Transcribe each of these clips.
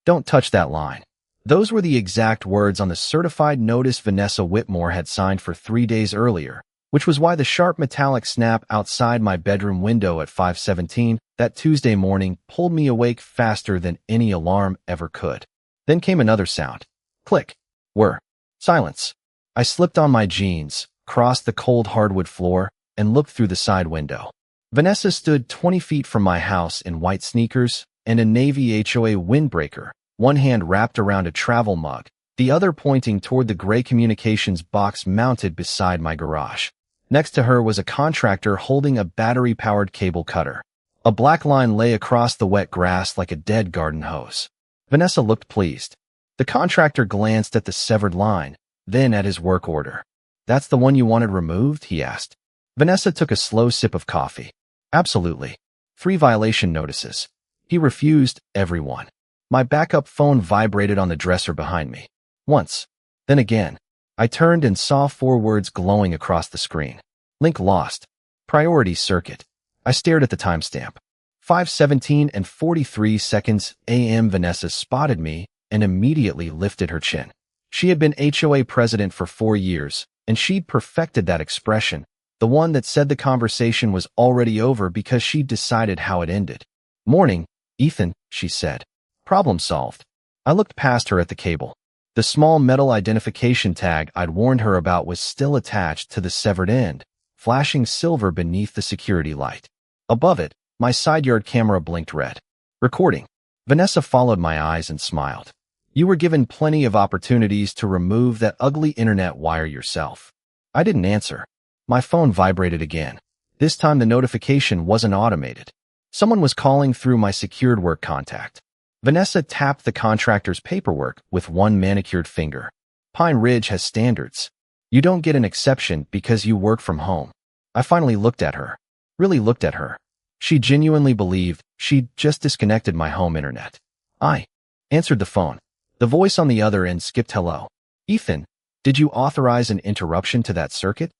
Don't touch that line. Those were the exact words on the certified notice Vanessa Whitmore had signed for 3 days earlier, which was why the sharp metallic snap outside my bedroom window at 5:17 that Tuesday morning pulled me awake faster than any alarm ever could. Then came another sound. Click. Whir. Silence. I slipped on my jeans, crossed the cold hardwood floor, and looked through the side window. Vanessa stood 20 feet from my house in white sneakers and a navy HOA windbreaker, one hand wrapped around a travel mug, the other pointing toward the gray communications box mounted beside my garage. Next to her was a contractor holding a battery-powered cable cutter. A black line lay across the wet grass like a dead garden hose. Vanessa looked pleased. The contractor glanced at the severed line, then at his work order. "That's the one you wanted removed?" he asked. Vanessa took a slow sip of coffee. "Absolutely. 3 violation notices." He refused everyone. My backup phone vibrated on the dresser behind me. Once. Then again. I turned and saw 4 words glowing across the screen. Link lost. Priority circuit. I stared at the timestamp. 5:17 and 43 seconds a.m. Vanessa spotted me and immediately lifted her chin. She had been HOA president for 4 years, and she'd perfected that expression, the one that said the conversation was already over because she'd decided how it ended. "Morning, Ethan," she said. "Problem solved." I looked past her at the cable. The small metal identification tag I'd warned her about was still attached to the severed end, flashing silver beneath the security light. Above it, my side yard camera blinked red. Recording. Vanessa followed my eyes and smiled. "You were given plenty of opportunities to remove that ugly internet wire yourself." I didn't answer. My phone vibrated again. This time the notification wasn't automated. Someone was calling through my secured work contact. Vanessa tapped the contractor's paperwork with one manicured finger. "Pine Ridge has standards. You don't get an exception because you work from home." I finally looked at her. Really looked at her. She genuinely believed she'd just disconnected my home internet. I answered the phone. The voice on the other end skipped hello. "Ethan, did you authorize an interruption to that circuit?"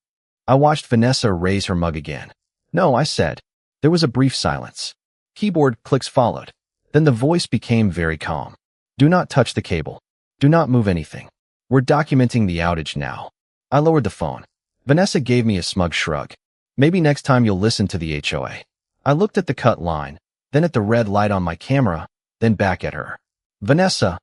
I watched Vanessa raise her mug again. "No," I said. There was a brief silence. Keyboard clicks followed. Then the voice became very calm. "Do not touch the cable. Do not move anything. We're documenting the outage now." I lowered the phone. Vanessa gave me a smug shrug. "Maybe next time you'll listen to the HOA." I looked at the cut line, then at the red light on my camera, then back at her. "Vanessa,"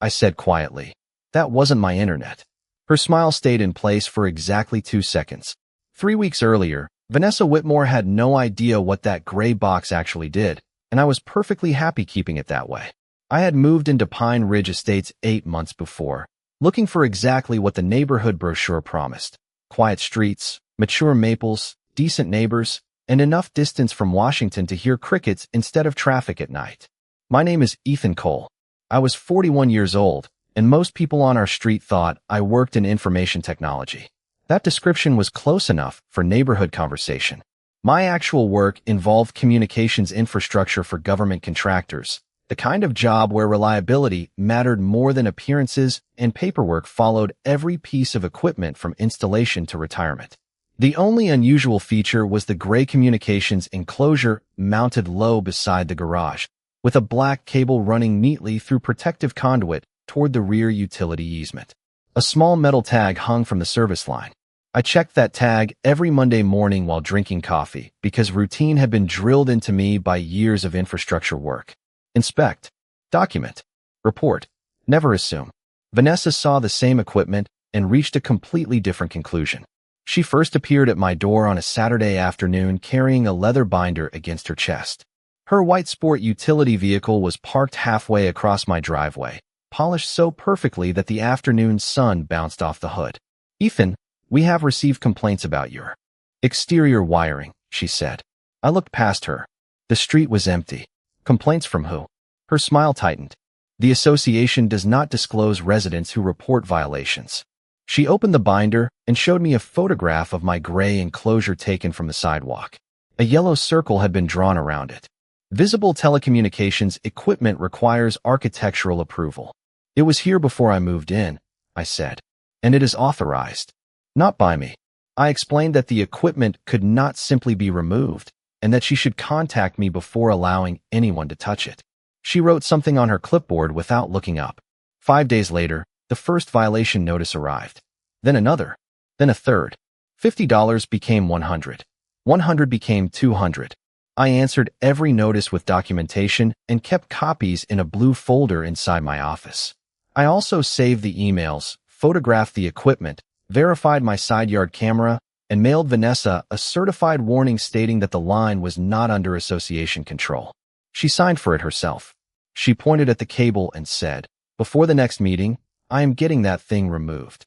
I said quietly, "that wasn't my internet." Her smile stayed in place for exactly 2 seconds. 3 weeks earlier, Vanessa Whitmore had no idea what that gray box actually did, and I was perfectly happy keeping it that way. I had moved into Pine Ridge Estates 8 months before, looking for exactly what the neighborhood brochure promised: quiet streets, mature maples, decent neighbors, and enough distance from Washington to hear crickets instead of traffic at night. My name is Ethan Cole. I was 41 years old, and most people on our street thought I worked in information technology. That description was close enough for neighborhood conversation. My actual work involved communications infrastructure for government contractors, the kind of job where reliability mattered more than appearances and paperwork followed every piece of equipment from installation to retirement. The only unusual feature was the gray communications enclosure mounted low beside the garage, with a black cable running neatly through protective conduit toward the rear utility easement. A small metal tag hung from the service line. I checked that tag every Monday morning while drinking coffee because routine had been drilled into me by years of infrastructure work. Inspect. Document. Report. Never assume. Vanessa saw the same equipment and reached a completely different conclusion. She first appeared at my door on a Saturday afternoon carrying a leather binder against her chest. Her white sport utility vehicle was parked halfway across my driveway, polished so perfectly that the afternoon sun bounced off the hood. "Ethan, we have received complaints about your exterior wiring," she said. I looked past her. The street was empty. Complaints from who? Her smile tightened. "The association does not disclose residents who report violations." She opened the binder and showed me a photograph of my gray enclosure taken from the sidewalk. A yellow circle had been drawn around it. "Visible telecommunications equipment requires architectural approval. It was here before I moved in," I said, "and it is authorized. Not by me." I explained that the equipment could not simply be removed and that she should contact me before allowing anyone to touch it. She wrote something on her clipboard without looking up. 5 days later, the first violation notice arrived. Then another. Then a third. $50 became 100. 100 became 200. I answered every notice with documentation and kept copies in a blue folder inside my office. I also saved the emails, photographed the equipment, verified my side yard camera, and mailed Vanessa a certified warning stating that the line was not under association control. She signed for it herself. She pointed at the cable and said, "Before the next meeting, I am getting that thing removed."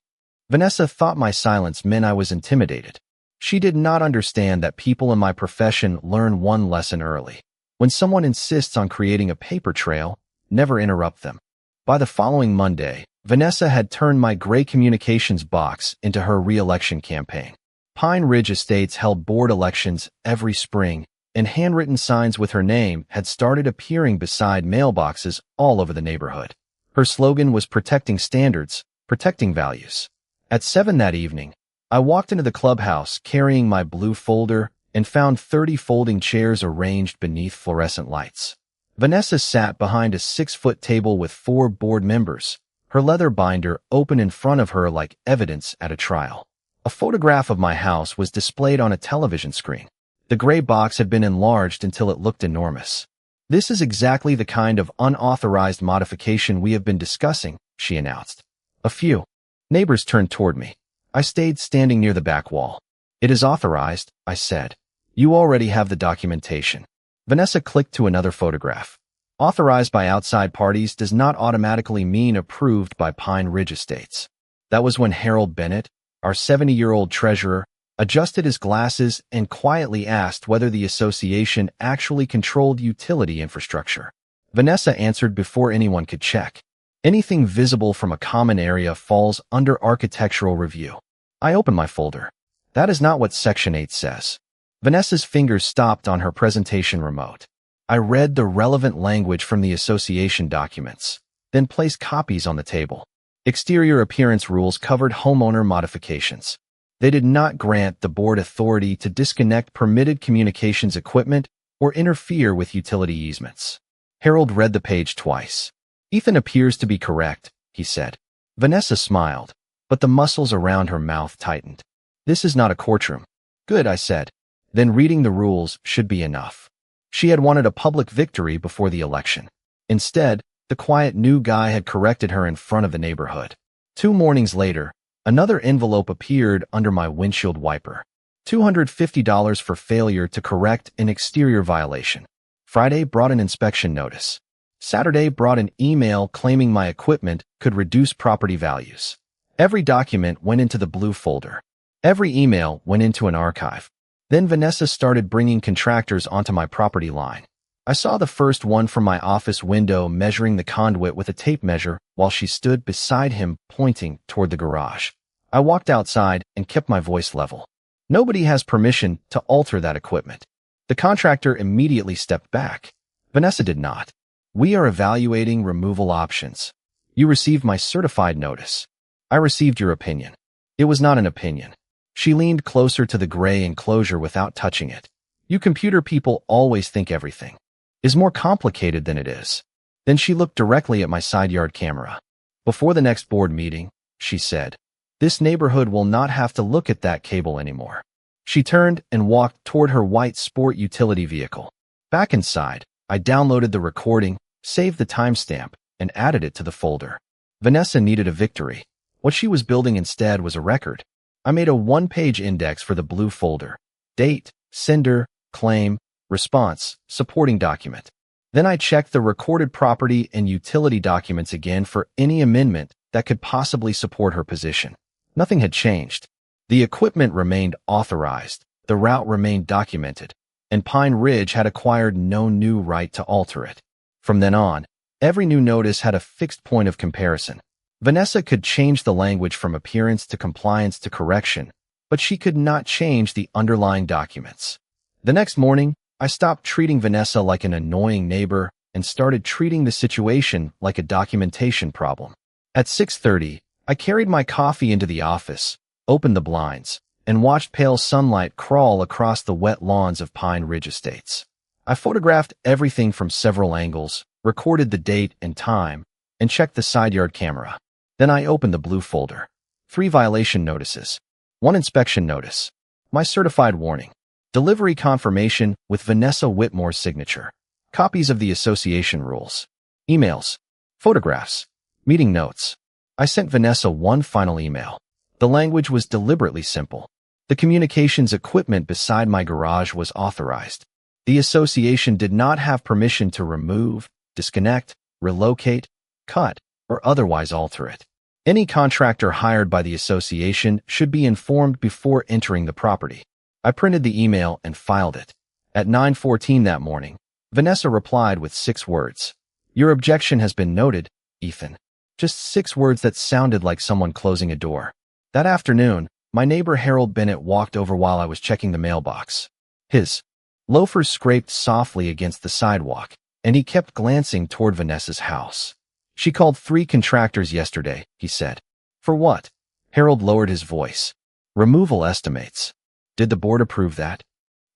Vanessa thought my silence meant I was intimidated. She did not understand that people in my profession learn one lesson early. When someone insists on creating a paper trail, never interrupt them. By the following Monday, Vanessa had turned my gray communications box into her re-election campaign. Pine Ridge Estates held board elections every spring, and handwritten signs with her name had started appearing beside mailboxes all over the neighborhood. Her slogan was protecting standards, protecting values. At 7 that evening, I walked into the clubhouse carrying my blue folder and found 30 folding chairs arranged beneath fluorescent lights. Vanessa sat behind a 6-foot table with 4 board members, her leather binder open in front of her like evidence at a trial. A photograph of my house was displayed on a television screen. The gray box had been enlarged until it looked enormous. "This is exactly the kind of unauthorized modification we have been discussing," she announced. A few neighbors turned toward me. I stayed standing near the back wall. "It is authorized," I said. "You already have the documentation." Vanessa clicked to another photograph. "Authorized by outside parties does not automatically mean approved by Pine Ridge Estates." That was when Harold Bennett, our 70-year-old treasurer, adjusted his glasses and quietly asked whether the association actually controlled utility infrastructure. Vanessa answered before anyone could check. "Anything visible from a common area falls under architectural review." I opened my folder. "That is not what Section 8 says." Vanessa's fingers stopped on her presentation remote. I read the relevant language from the association documents, then placed copies on the table. Exterior appearance rules covered homeowner modifications. They did not grant the board authority to disconnect permitted communications equipment or interfere with utility easements. Harold read the page twice. "Ethan appears to be correct," he said. Vanessa smiled, but the muscles around her mouth tightened. "This is not a courtroom." "Good," I said. "Then reading the rules should be enough." She had wanted a public victory before the election. Instead, the quiet new guy had corrected her in front of the neighborhood. 2 mornings later, another envelope appeared under my windshield wiper. $250 for failure to correct an exterior violation. Friday brought an inspection notice. Saturday brought an email claiming my equipment could reduce property values. Every document went into the blue folder. Every email went into an archive. Then Vanessa started bringing contractors onto my property line. I saw the first one from my office window measuring the conduit with a tape measure while she stood beside him pointing toward the garage. I walked outside and kept my voice level. "Nobody has permission to alter that equipment." The contractor immediately stepped back. Vanessa did not. "We are evaluating removal options. You received my certified notice. I received your opinion." It was not an opinion. She leaned closer to the gray enclosure without touching it. "You computer people always think everything is more complicated than it is." Then she looked directly at my side yard camera. "Before the next board meeting," she said, "this neighborhood will not have to look at that cable anymore." She turned and walked toward her white sport utility vehicle. Back inside, I downloaded the recording, saved the timestamp, and added it to the folder. Vanessa needed a victory. What she was building instead was a record. I made a 1-page index for the blue folder. Date, sender, claim, response, supporting document. Then I checked the recorded property and utility documents again for any amendment that could possibly support her position. Nothing had changed. The equipment remained authorized, the route remained documented, and Pine Ridge had acquired no new right to alter it. From then on, every new notice had a fixed point of comparison. Vanessa could change the language from appearance to compliance to correction, but she could not change the underlying documents. The next morning, I stopped treating Vanessa like an annoying neighbor and started treating the situation like a documentation problem. At 6:30, I carried my coffee into the office, opened the blinds, and watched pale sunlight crawl across the wet lawns of Pine Ridge Estates. I photographed everything from several angles, recorded the date and time, and checked the side yard camera. Then I opened the blue folder. 3 violation notices. 1 inspection notice. My certified warning. Delivery confirmation with Vanessa Whitmore's signature. Copies of the association rules. Emails. Photographs. Meeting notes. I sent Vanessa one final email. The language was deliberately simple. The communications equipment beside my garage was authorized. The association did not have permission to remove, disconnect, relocate, cut, or otherwise alter it. Any contractor hired by the association should be informed before entering the property. I printed the email and filed it. At 9:14 that morning, Vanessa replied with 6 words. Your objection has been noted, Ethan. Just 6 words that sounded like someone closing a door. That afternoon, my neighbor Harold Bennett walked over while I was checking the mailbox. His loafers scraped softly against the sidewalk, and he kept glancing toward Vanessa's house. She called 3 contractors yesterday, he said. For what? Harold lowered his voice. Removal estimates. Did the board approve that?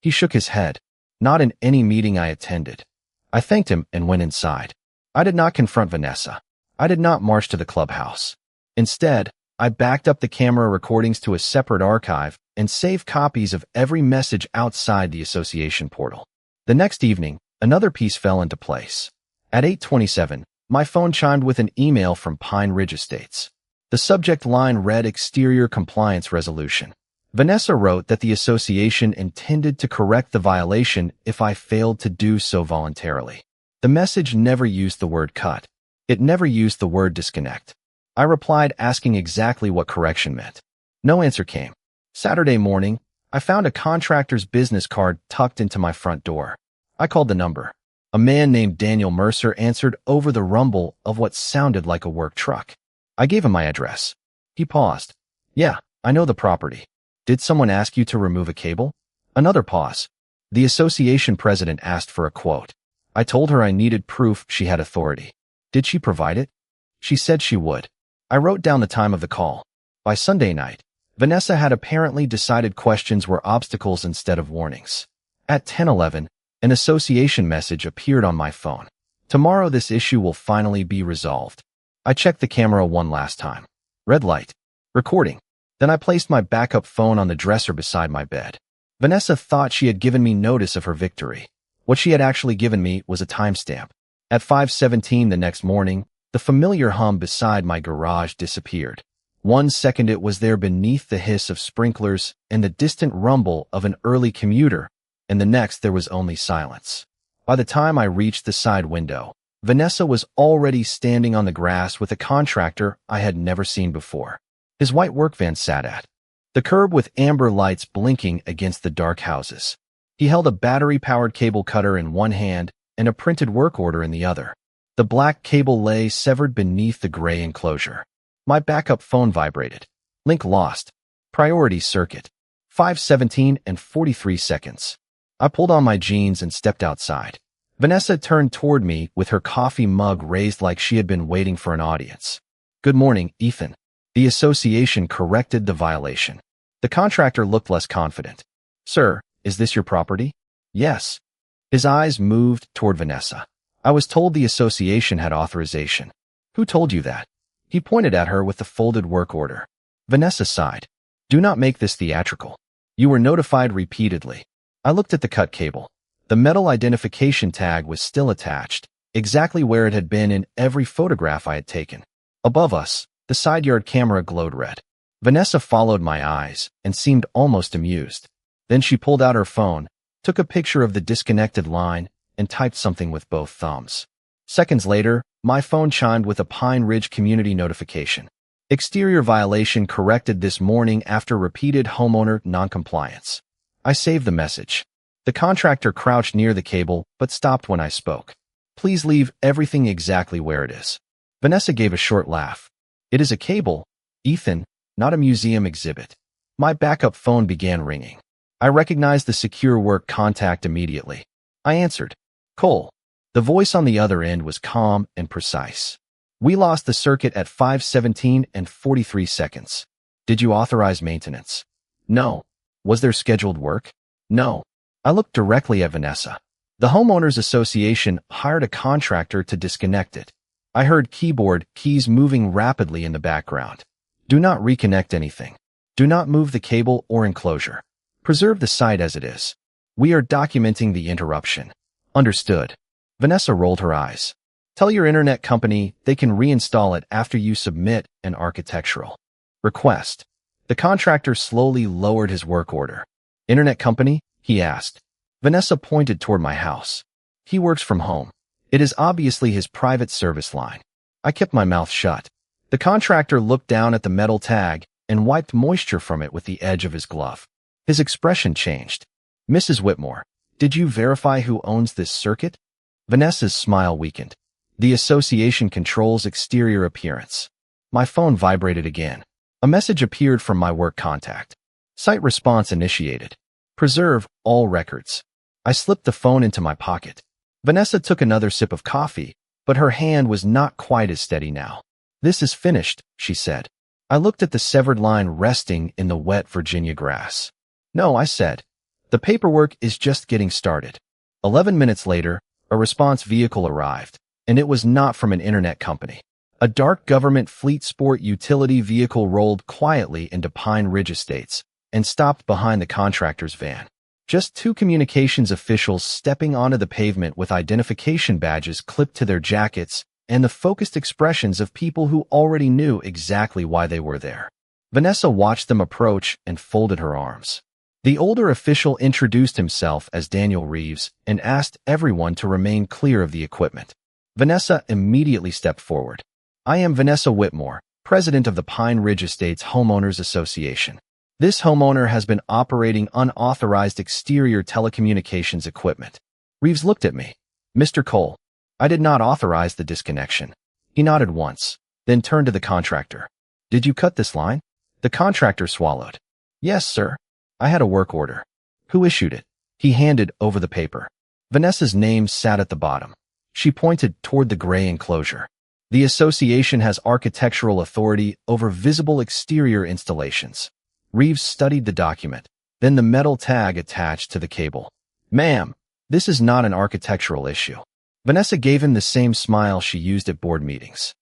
He shook his head. Not in any meeting I attended. I thanked him and went inside. I did not confront Vanessa. I did not march to the clubhouse. Instead, I backed up the camera recordings to a separate archive and saved copies of every message outside the association portal. The next evening, another piece fell into place. At 8:27, my phone chimed with an email from Pine Ridge Estates. The subject line read Exterior Compliance Resolution. Vanessa wrote that the association intended to correct the violation if I failed to do so voluntarily. The message never used the word cut. It never used the word disconnect. I replied asking exactly what correction meant. No answer came. Saturday morning, I found a contractor's business card tucked into my front door. I called the number. A man named Daniel Mercer answered over the rumble of what sounded like a work truck. I gave him my address. He paused. Yeah, I know the property. Did someone ask you to remove a cable? Another pause. The association president asked for a quote. I told her I needed proof she had authority. Did she provide it? She said she would. I wrote down the time of the call. By Sunday night, Vanessa had apparently decided questions were obstacles instead of warnings. At 10:11, an association message appeared on my phone. Tomorrow this issue will finally be resolved. I checked the camera one last time. Red light. Recording. Then I placed my backup phone on the dresser beside my bed. Vanessa thought she had given me notice of her victory. What she had actually given me was a timestamp. At 5:17 the next morning, the familiar hum beside my garage disappeared. 1 second it was there beneath the hiss of sprinklers and the distant rumble of an early commuter, and the next there was only silence. By the time I reached the side window, Vanessa was already standing on the grass with a contractor I had never seen before. His white work van sat at the curb with amber lights blinking against the dark houses. He held a battery-powered cable cutter in one hand and a printed work order in the other. The black cable lay severed beneath the gray enclosure. My backup phone vibrated. Link lost. Priority circuit. 5:17 and 43 seconds. I pulled on my jeans and stepped outside. Vanessa turned toward me with her coffee mug raised like she had been waiting for an audience. Good morning, Ethan. The association corrected the violation. The contractor looked less confident. Sir, is this your property? Yes. His eyes moved toward Vanessa. I was told the association had authorization. Who told you that? He pointed at her with the folded work order. Vanessa sighed. Do not make this theatrical. You were notified repeatedly. I looked at the cut cable. The metal identification tag was still attached, exactly where it had been in every photograph I had taken. Above us, the side yard camera glowed red. Vanessa followed my eyes and seemed almost amused. Then she pulled out her phone, took a picture of the disconnected line, and typed something with both thumbs. Seconds later, my phone chimed with a Pine Ridge community notification. Exterior violation corrected this morning after repeated homeowner noncompliance. I saved the message. The contractor crouched near the cable but stopped when I spoke. Please leave everything exactly where it is. Vanessa gave a short laugh. It is a cable, Ethan, not a museum exhibit. My backup phone began ringing. I recognized the secure work contact immediately. I answered. Cole. The voice on the other end was calm and precise. We lost the circuit at 5:17 and 43 seconds. Did you authorize maintenance? No. Was there scheduled work? No. I looked directly at Vanessa. The homeowners association hired a contractor to disconnect it. I heard keyboard keys moving rapidly in the background. Do not reconnect anything. Do not move the cable or enclosure. Preserve the site as it is. We are documenting the interruption. Understood. Vanessa rolled her eyes. Tell your internet company they can reinstall it after you submit an architectural request. The contractor slowly lowered his work order. Internet company? He asked. Vanessa pointed toward my house. He works from home. It is obviously his private service line. I kept my mouth shut. The contractor looked down at the metal tag and wiped moisture from it with the edge of his glove. His expression changed. Mrs. Whitmore, did you verify who owns this circuit? Vanessa's smile weakened. The association controls exterior appearance. My phone vibrated again. A message appeared from my work contact. Site response initiated. Preserve all records. I slipped the phone into my pocket. Vanessa took another sip of coffee, but her hand was not quite as steady now. This is finished, she said. I looked at the severed line resting in the wet Virginia grass. No, I said. The paperwork is just getting started. 11 minutes later, a response vehicle arrived, and it was not from an internet company. A dark government fleet sport utility vehicle rolled quietly into Pine Ridge Estates and stopped behind the contractor's van. Just two communications officials stepping onto the pavement with identification badges clipped to their jackets and the focused expressions of people who already knew exactly why they were there. Vanessa watched them approach and folded her arms. The older official introduced himself as Daniel Reeves and asked everyone to remain clear of the equipment. Vanessa immediately stepped forward. I am Vanessa Whitmore, president of the Pine Ridge Estates Homeowners Association. This homeowner has been operating unauthorized exterior telecommunications equipment. Reeves looked at me. Mr. Cole, I did not authorize the disconnection. He nodded once, then turned to the contractor. Did you cut this line? The contractor swallowed. Yes, sir. I had a work order. Who issued it? He handed over the paper. Vanessa's name sat at the bottom. She pointed toward the gray enclosure. The association has architectural authority over visible exterior installations. Reeves studied the document, then the metal tag attached to the cable. Ma'am, this is not an architectural issue. Vanessa gave him the same smile she used at board meetings.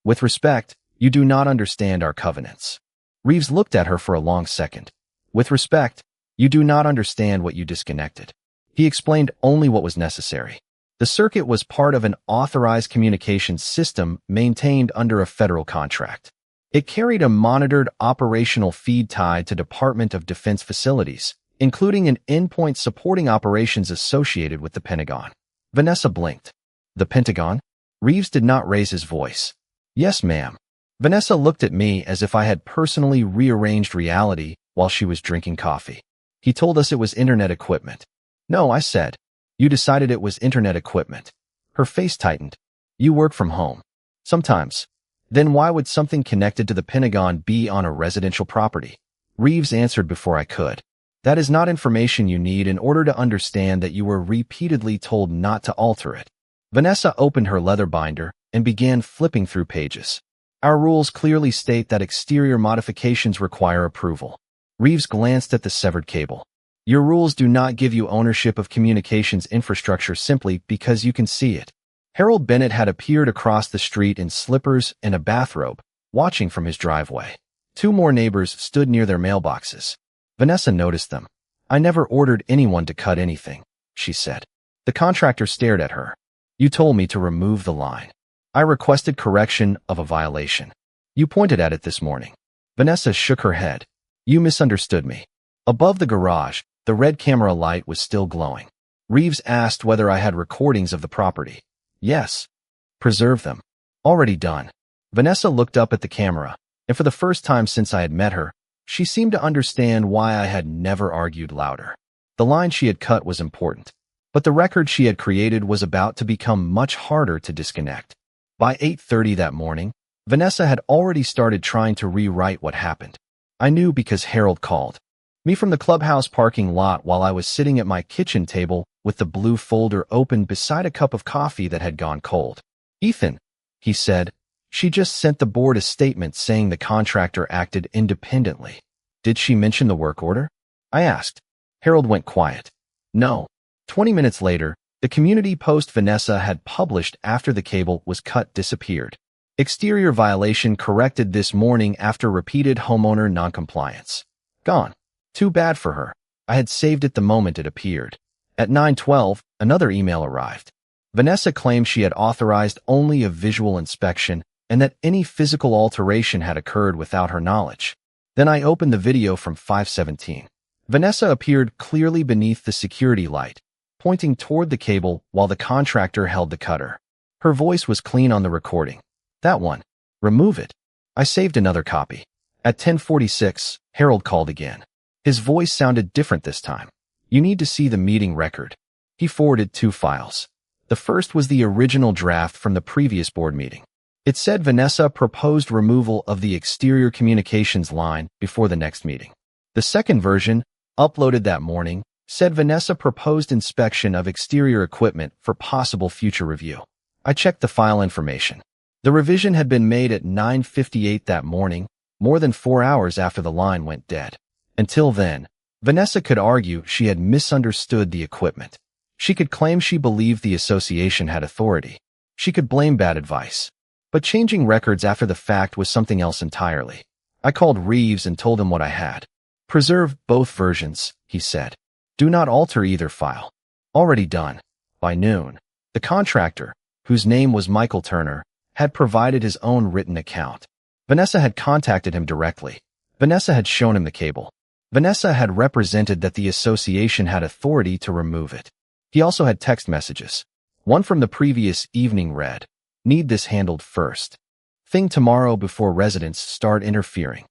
With respect, you do not understand our covenants. Reeves looked at her for a long second. With respect, you do not understand what you disconnected. He explained only what was necessary. The circuit was part of an authorized communications system maintained under a federal contract. It carried a monitored operational feed tied to Department of Defense facilities, including an endpoint supporting operations associated with the Pentagon. Vanessa blinked. The Pentagon? Reeves did not raise his voice. Yes, ma'am. Vanessa looked at me as if I had personally rearranged reality while she was drinking coffee. He told us it was internet equipment. No, I said. You decided it was internet equipment. Her face tightened. You work from home. Sometimes. Then why would something connected to the Pentagon be on a residential property? Reeves answered before I could. That is not information you need in order to understand that you were repeatedly told not to alter it. Vanessa opened her leather binder and began flipping through pages. Our rules clearly state that exterior modifications require approval. Reeves glanced at the severed cable. Your rules do not give you ownership of communications infrastructure simply because you can see it. Harold Bennett had appeared across the street in slippers and a bathrobe, watching from his driveway. Two more neighbors stood near their mailboxes. Vanessa noticed them. I never ordered anyone to cut anything, she said. The contractor stared at her. You told me to remove the line. I requested correction of a violation. You pointed at it this morning. Vanessa shook her head. You misunderstood me. Above the garage, the red camera light was still glowing. Reeves asked whether I had recordings of the property. Yes. Preserve them. Already done. Vanessa looked up at the camera, and for the first time since I had met her, she seemed to understand why I had never argued louder. The line she had cut was important, but the record she had created was about to become much harder to disconnect. By 8:30 that morning, Vanessa had already started trying to rewrite what happened. I knew because Harold called me from the clubhouse parking lot while I was sitting at my kitchen table with the blue folder open beside a cup of coffee that had gone cold. Ethan, he said, she just sent the board a statement saying the contractor acted independently. Did she mention the work order? I asked. Harold went quiet. No. 20 minutes later, The community post Vanessa had published after the cable was cut disappeared. Exterior violation corrected this morning after repeated homeowner noncompliance. Gone. Too bad for her. I had saved it the moment it appeared. At 9:12, another email arrived. Vanessa claimed she had authorized only a visual inspection and that any physical alteration had occurred without her knowledge. Then I opened the video from 517. Vanessa appeared clearly beneath the security light, pointing toward the cable while the contractor held the cutter. Her voice was clean on the recording. That one. Remove it. I saved another copy. At 10:46, Harold called again. His voice sounded different this time. You need to see the meeting record. He forwarded 2 files. The first was the original draft from the previous board meeting. It said Vanessa proposed removal of the exterior communications line before the next meeting. The second version, uploaded that morning, said Vanessa proposed inspection of exterior equipment for possible future review. I checked the file information. The revision had been made at 9:58 that morning, more than 4 hours after the line went dead. Until then, Vanessa could argue she had misunderstood the equipment. She could claim she believed the association had authority. She could blame bad advice. But changing records after the fact was something else entirely. I called Reeves and told him what I had. Preserve both versions, he said. Do not alter either file. Already done. By noon, the contractor, whose name was Michael Turner, had provided his own written account. Vanessa had contacted him directly. Vanessa had shown him the cable. Vanessa had represented that the association had authority to remove it. He also had text messages. One from the previous evening read, "Need this handled first. Thing tomorrow before residents start interfering."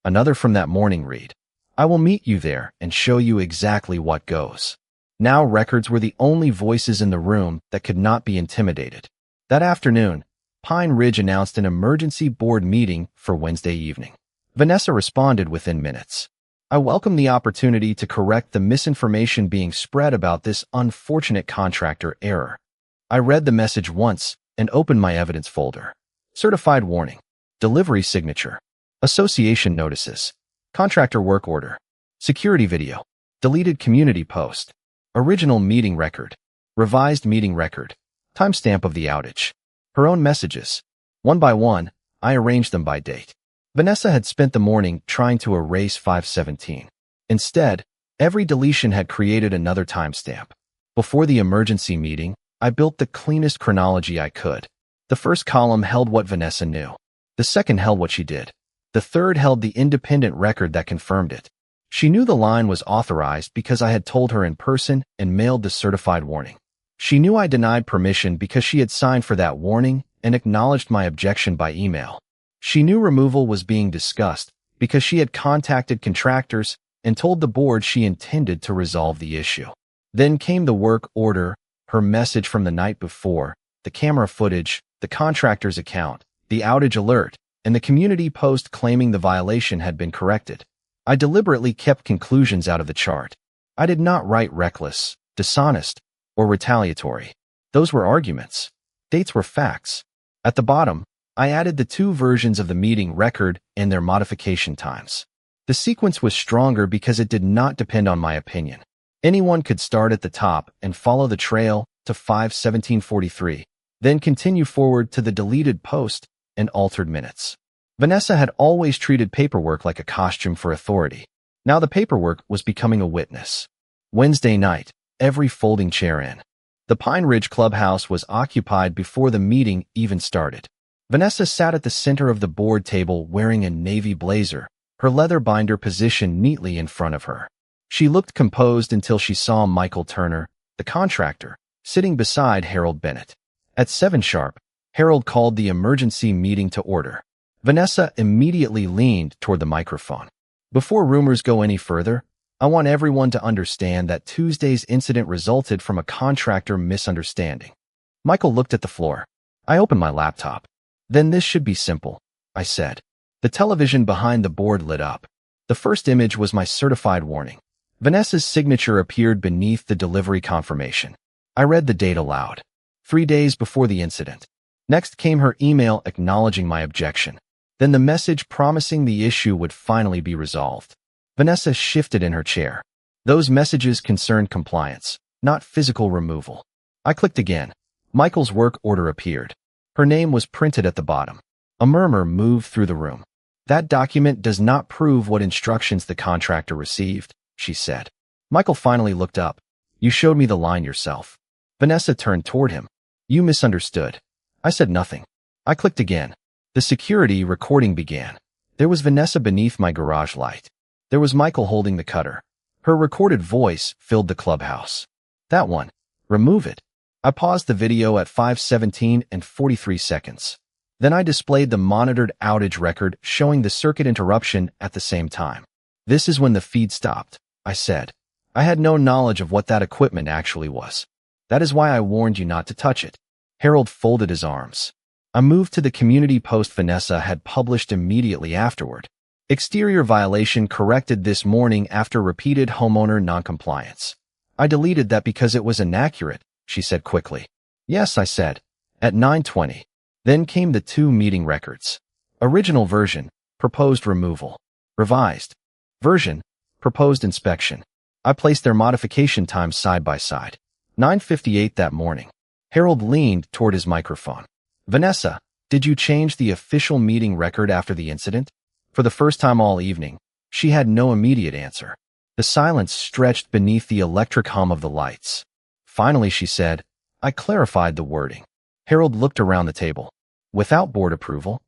Another from that morning read, "I will meet you there and show you exactly what goes." Now records were the only voices in the room that could not be intimidated. That afternoon, Pine Ridge announced an emergency board meeting for Wednesday evening. Vanessa responded within minutes. I welcome the opportunity to correct the misinformation being spread about this unfortunate contractor error. I read the message once and opened my evidence folder. Certified warning. Delivery signature. Association notices. Contractor work order. Security video. Deleted community post. Original meeting record. Revised meeting record. Timestamp of the outage. Her own messages. One by one, I arranged them by date. Vanessa had spent the morning trying to erase 517. Instead, every deletion had created another timestamp. Before the emergency meeting, I built the cleanest chronology I could. The first column held what Vanessa knew. The second held what she did. The third held the independent record that confirmed it. She knew the line was authorized because I had told her in person and mailed the certified warning. She knew I denied permission because she had signed for that warning and acknowledged my objection by email. She knew removal was being discussed because she had contacted contractors and told the board she intended to resolve the issue. Then came the work order, her message from the night before, the camera footage, the contractor's account, the outage alert, and the community post claiming the violation had been corrected. I deliberately kept conclusions out of the chart. I did not write reckless, dishonest, or retaliatory. Those were arguments. Dates were facts. At the bottom, I added the 2 versions of the meeting record and their modification times. The sequence was stronger because it did not depend on my opinion. Anyone could start at the top and follow the trail to 5:17:43, then continue forward to the deleted post and altered minutes. Vanessa had always treated paperwork like a costume for authority. Now the paperwork was becoming a witness. Wednesday night, every folding chair in. The Pine Ridge clubhouse was occupied before the meeting even started. Vanessa sat at the center of the board table wearing a navy blazer, her leather binder positioned neatly in front of her. She looked composed until she saw Michael Turner, the contractor, sitting beside Harold Bennett. At 7 sharp, Harold called the emergency meeting to order. Vanessa immediately leaned toward the microphone. Before rumors go any further, I want everyone to understand that Tuesday's incident resulted from a contractor misunderstanding. Michael looked at the floor. I opened my laptop. Then this should be simple, I said. The television behind the board lit up. The first image was my certified warning. Vanessa's signature appeared beneath the delivery confirmation. I read the date aloud. 3 days before the incident. Next came her email acknowledging my objection. Then the message promising the issue would finally be resolved. Vanessa shifted in her chair. Those messages concerned compliance, not physical removal. I clicked again. Michael's work order appeared. Her name was printed at the bottom. A murmur moved through the room. That document does not prove what instructions the contractor received, she said. Michael finally looked up. You showed me the line yourself. Vanessa turned toward him. You misunderstood. I said nothing. I clicked again. The security recording began. There was Vanessa beneath my garage light. There was Michael holding the cutter. Her recorded voice filled the clubhouse. That one. Remove it. I paused the video at 5:17 and 43 seconds. Then I displayed the monitored outage record showing the circuit interruption at the same time. This is when the feed stopped, I said. I had no knowledge of what that equipment actually was. That is why I warned you not to touch it. Harold folded his arms. I moved to the community post Vanessa had published immediately afterward. Exterior violation corrected this morning after repeated homeowner noncompliance. I deleted that because it was inaccurate, she said quickly. Yes, I said. At 9:20. Then came the two meeting records. Original version, proposed removal. Revised version, proposed inspection. I placed their modification times side by side. 9:58 that morning. Harold leaned toward his microphone. Vanessa, did you change the official meeting record after the incident? For the first time all evening, she had no immediate answer. The silence stretched beneath the electric hum of the lights. Finally, she said, I clarified the wording. Harold looked around the table. Without board approval?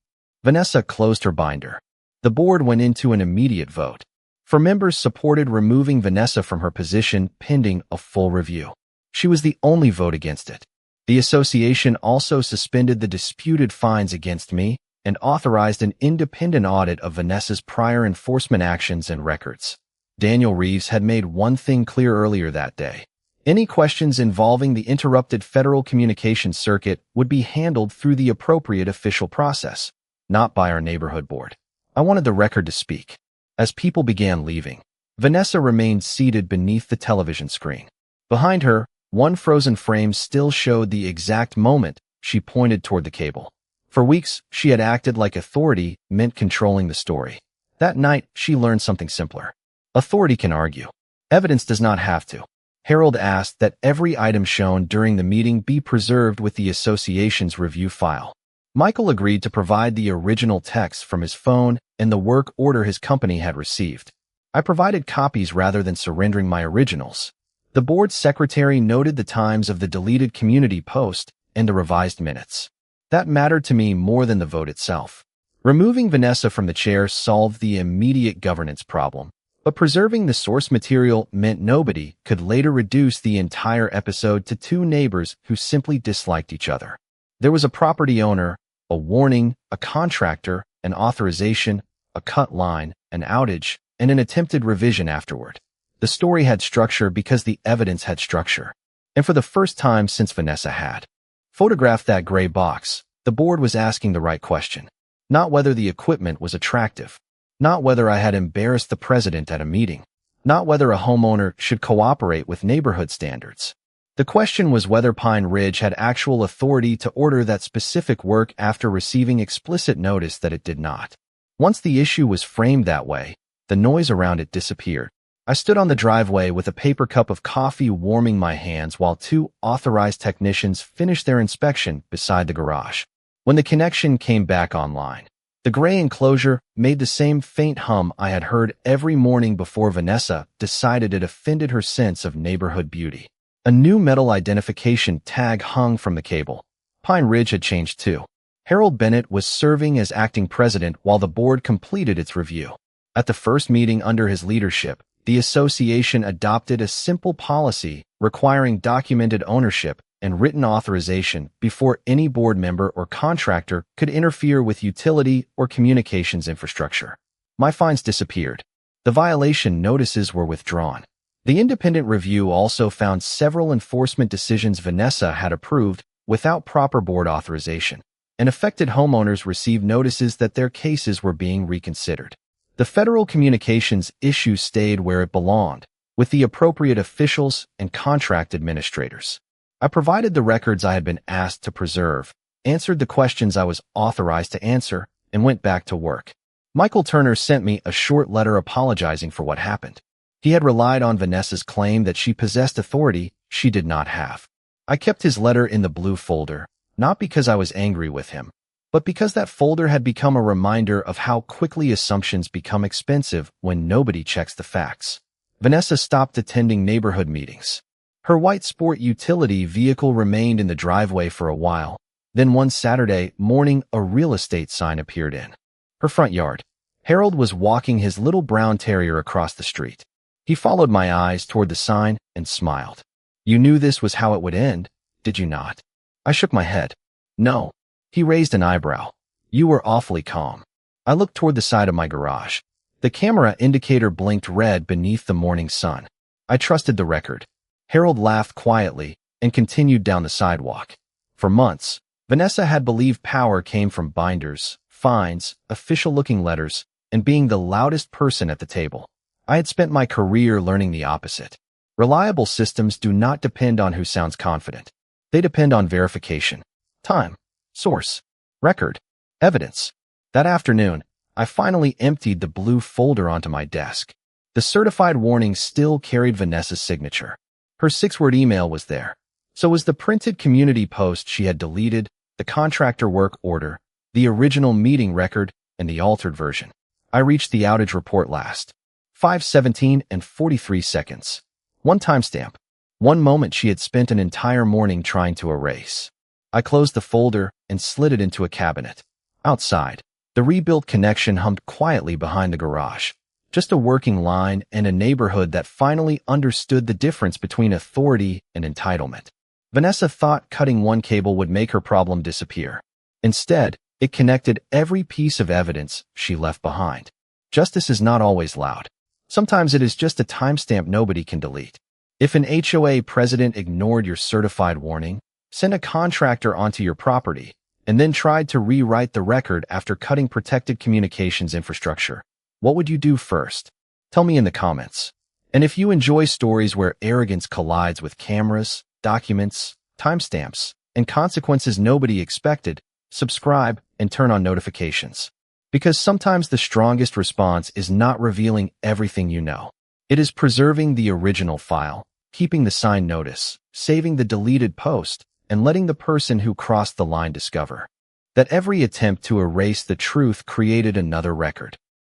Vanessa closed her binder. The board went into an immediate vote. For members supported removing Vanessa from her position pending a full review. She was the only vote against it. The association also suspended the disputed fines against me and authorized an independent audit of Vanessa's prior enforcement actions and records. Daniel Reeves had made one thing clear earlier that day. Any questions involving the interrupted federal communications circuit would be handled through the appropriate official process, not by our neighborhood board. I wanted the record to speak. As people began leaving, Vanessa remained seated beneath the television screen. Behind her, one frozen frame still showed the exact moment she pointed toward the cable. For weeks, she had acted like authority meant controlling the story. That night, she learned something simpler. Authority can argue. Evidence does not have to. Harold asked that every item shown during the meeting be preserved with the association's review file. Michael agreed to provide the original text from his phone and the work order his company had received. I provided copies rather than surrendering my originals. The board secretary noted the times of the deleted community post and the revised minutes. That mattered to me more than the vote itself. Removing Vanessa from the chair solved the immediate governance problem. But preserving the source material meant nobody could later reduce the entire episode to two neighbors who simply disliked each other. There was a property owner, a warning, a contractor, an authorization, a cut line, an outage, and an attempted revision afterward. The story had structure because the evidence had structure. And for the first time since Vanessa had photographed that gray box, the board was asking the right question. Not whether the equipment was attractive. Not whether I had embarrassed the president at a meeting. Not whether a homeowner should cooperate with neighborhood standards. The question was whether Pine Ridge had actual authority to order that specific work after receiving explicit notice that it did not. Once the issue was framed that way, the noise around it disappeared. I stood on the driveway with a paper cup of coffee warming my hands while two authorized technicians finished their inspection beside the garage. When the connection came back online, the gray enclosure made the same faint hum I had heard every morning before Vanessa decided it offended her sense of neighborhood beauty. A new metal identification tag hung from the cable. Pine Ridge had changed too. Harold Bennett was serving as acting president while the board completed its review. At the first meeting under his leadership, the association adopted a simple policy requiring documented ownership and written authorization before any board member or contractor could interfere with utility or communications infrastructure. My fines disappeared. The violation notices were withdrawn. The independent review also found several enforcement decisions Vanessa had approved without proper board authorization, and affected homeowners received notices that their cases were being reconsidered. The federal communications issue stayed where it belonged, with the appropriate officials and contract administrators. I provided the records I had been asked to preserve, answered the questions I was authorized to answer, and went back to work. Michael Turner sent me a short letter apologizing for what happened. He had relied on Vanessa's claim that she possessed authority she did not have. I kept his letter in the blue folder, not because I was angry with him, but because that folder had become a reminder of how quickly assumptions become expensive when nobody checks the facts. Vanessa stopped attending neighborhood meetings. Her white sport utility vehicle remained in the driveway for a while. Then one Saturday morning, a real estate sign appeared in her front yard. Harold was walking his little brown terrier across the street. He followed my eyes toward the sign and smiled. "You knew this was how it would end, did you not?" I shook my head. "No." He raised an eyebrow. "You were awfully calm." I looked toward the side of my garage. The camera indicator blinked red beneath the morning sun. I trusted the record. Harold laughed quietly and continued down the sidewalk. For months, Vanessa had believed power came from binders, fines, official-looking letters, and being the loudest person at the table. I had spent my career learning the opposite. Reliable systems do not depend on who sounds confident. They depend on verification, time, source, record, evidence. That afternoon, I finally emptied the blue folder onto my desk. The certified warning still carried Vanessa's signature. Her 6-word email was there. So was the printed community post she had deleted, the contractor work order, the original meeting record, and the altered version. I reached the outage report last. 5:17 and 43 seconds. One timestamp. One moment she had spent an entire morning trying to erase. I closed the folder and slid it into a cabinet. Outside, the rebuilt connection hummed quietly behind the garage. Just a working line and a neighborhood that finally understood the difference between authority and entitlement. Vanessa thought cutting one cable would make her problem disappear. Instead, it connected every piece of evidence she left behind. Justice is not always loud. Sometimes it is just a timestamp nobody can delete. If an HOA president ignored your certified warning, sent a contractor onto your property, and then tried to rewrite the record after cutting protected communications infrastructure, what would you do first? Tell me in the comments. And if you enjoy stories where arrogance collides with cameras, documents, timestamps, and consequences nobody expected, subscribe and turn on notifications. Because sometimes the strongest response is not revealing everything you know. It is preserving the original file, keeping the signed notice, saving the deleted post, and letting the person who crossed the line discover that every attempt to erase the truth created another record.